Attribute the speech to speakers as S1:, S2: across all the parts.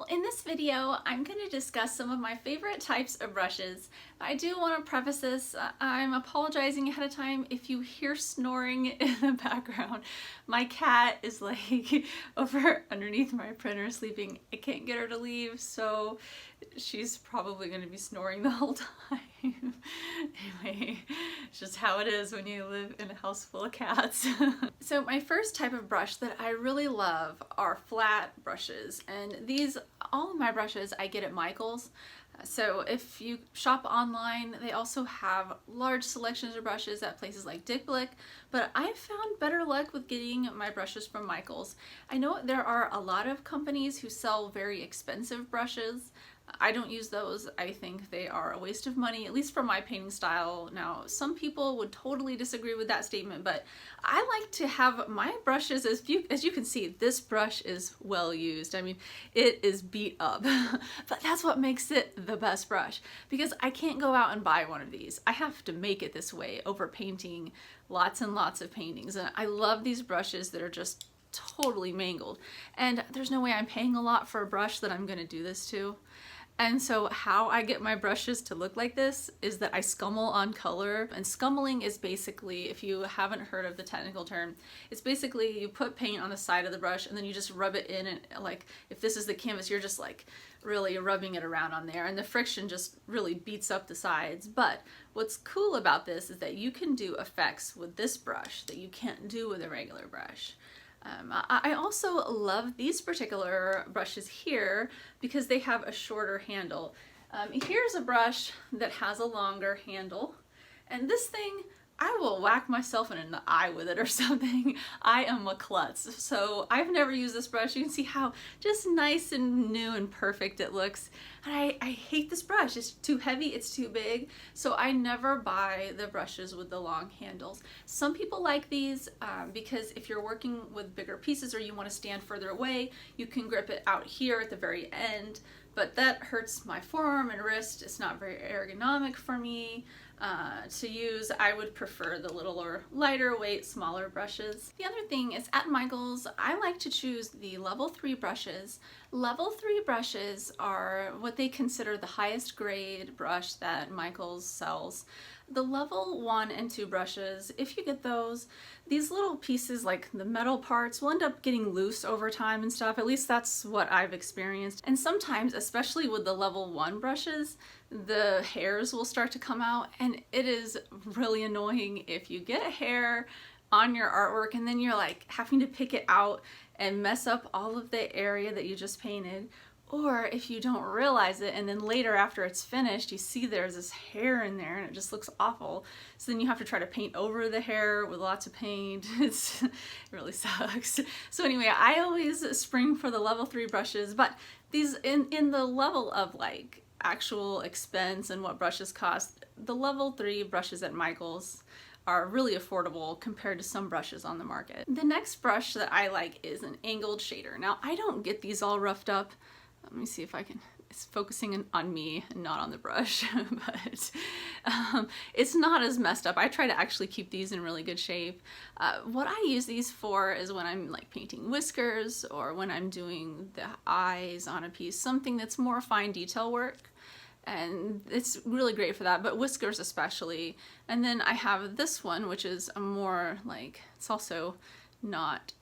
S1: Well, in this video, I'm going to discuss some of my favorite types of brushes. I do want to preface this, I'm apologizing ahead of time if you hear snoring in the background. My cat is like over underneath my printer sleeping. I can't get her to leave, so she's probably going to be snoring the whole time. Anyway, it's just how it is when you live in a house full of cats. So my first type of brush that I really love are flat brushes, and all of my brushes I get at Michael's. So if you shop online, they also have large selections of brushes at places like Acrylic, but I've found better luck with getting my brushes from Michael's. I know there are a lot of companies who sell very expensive brushes. I don't use those. I think they are a waste of money, at least for my painting style. Now, some people would totally disagree with that statement, but I like to have my brushes, as you can see, this brush is well used. I mean, it is beat up, but that's what makes it the best brush, because I can't go out and buy one of these. I have to make it this way over painting lots and lots of paintings, and I love these brushes that are just totally mangled, and there's no way I'm paying a lot for a brush that I'm going to do this to. And so how I get my brushes to look like this is that I scummel on color. And scummeling is basically, if you haven't heard of the technical term, it's basically you put paint on the side of the brush and then you just rub it in, and like if this is the canvas, you're just like really rubbing it around on there, and the friction just really beats up the sides. But what's cool about this is that you can do effects with this brush that you can't do with a regular brush. I also love these particular brushes here because they have a shorter handle. Here's a brush that has a longer handle, and this thing, I will whack myself in the eye with it or something. I am a klutz, so I've never used this brush. You can see how just nice and new and perfect it looks. And I hate this brush. It's too heavy, it's too big, so I never buy the brushes with the long handles. Some people like these because if you're working with bigger pieces or you want to stand further away, you can grip it out here at the very end, but that hurts my forearm and wrist. It's not very ergonomic for me to use. I would prefer the littler, lighter weight, smaller brushes. The other thing is at Michael's, I like to choose the level 3 brushes. Level 3 brushes are what they consider the highest grade brush that Michael's sells. The level 1 and 2 brushes, if you get those, these little pieces, like the metal parts, will end up getting loose over time and stuff. At least that's what I've experienced. And sometimes, especially with the level 1 brushes, the hairs will start to come out, and it is really annoying if you get a hair on your artwork and then you're like having to pick it out and mess up all of the area that you just painted. Or if you don't realize it and then later after it's finished you see there's this hair in there and it just looks awful. So then you have to try to paint over the hair with lots of paint. It really sucks. So anyway, I always spring for the level 3 brushes, but these in the level of like actual expense and what brushes cost, the level 3 brushes at Michael's are really affordable compared to some brushes on the market. The next brush that I like is an angled shader. Now, I don't get these all roughed up. Let me see if I can, it's focusing on me and not on the brush, but it's not as messed up. I try to actually keep these in really good shape. What I use these for is when I'm like painting whiskers or when I'm doing the eyes on a piece, something that's more fine detail work. And it's really great for that, but whiskers especially. And then I have this one, which is a more like, it's also not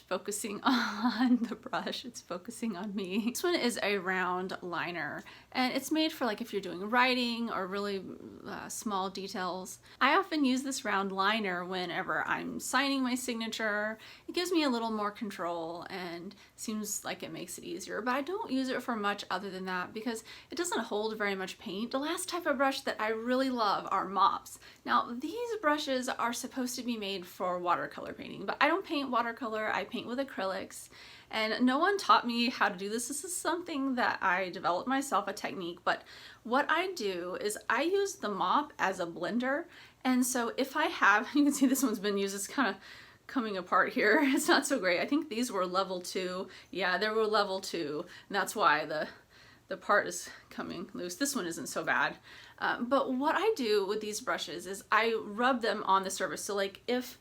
S1: focusing on the brush, it's focusing on me. This one is a round liner, and it's made for like if you're doing writing or really small details. I often use this round liner whenever I'm signing my signature. It gives me a little more control and seems like it makes it easier, but I don't use it for much other than that because it doesn't hold very much paint. The last type of brush that I really love are Mops. Now, these brushes are supposed to be made for watercolor painting, but I don't paint watercolor, I paint with acrylics, and no one taught me how to do this. This is something that I developed myself, a technique, but what I do is I use the mop as a blender, and so if I have, you can see this one's been used, it's kind of coming apart here, it's not so great. I think these were level 2, yeah, they were level 2, and that's why the part is coming loose. This one isn't so bad. But what I do with these brushes is I rub them on the surface. So like if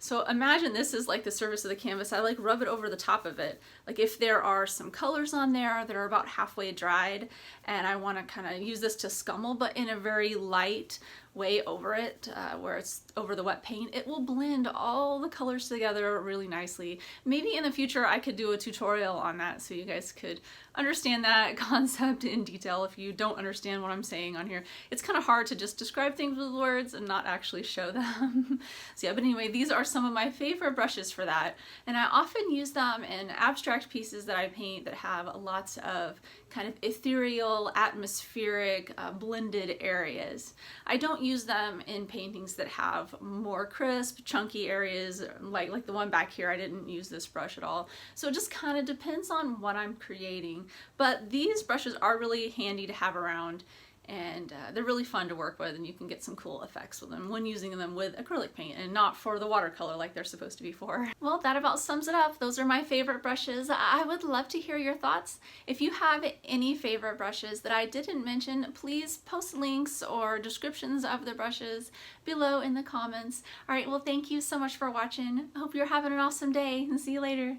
S1: So imagine this is like the surface of the canvas. I like rub it over the top of it. Like if there are some colors on there that are about halfway dried and I want to kind of use this to scummel, but in a very light way over it, where it's over the wet paint, it will blend all the colors together really nicely. Maybe in the future I could do a tutorial on that so you guys could understand that concept in detail if you don't understand what I'm saying on here. It's kind of hard to just describe things with words and not actually show them. So yeah, but anyway, these are some of my favorite brushes for that, and I often use them in abstract pieces that I paint that have lots of kind of ethereal, atmospheric, blended areas. I don't use them in paintings that have more crisp, chunky areas, like the one back here. I didn't use this brush at all. So it just kind of depends on what I'm creating. But these brushes are really handy to have around, and they're really fun to work with, and you can get some cool effects with them when using them with acrylic paint and not for the watercolor like they're supposed to be for. Well, that about sums it up. Those are my favorite brushes. I would love to hear your thoughts. If you have any favorite brushes that I didn't mention, please post links or descriptions of the brushes below in the comments. All right, well, thank you so much for watching. I hope you're having an awesome day, and see you later.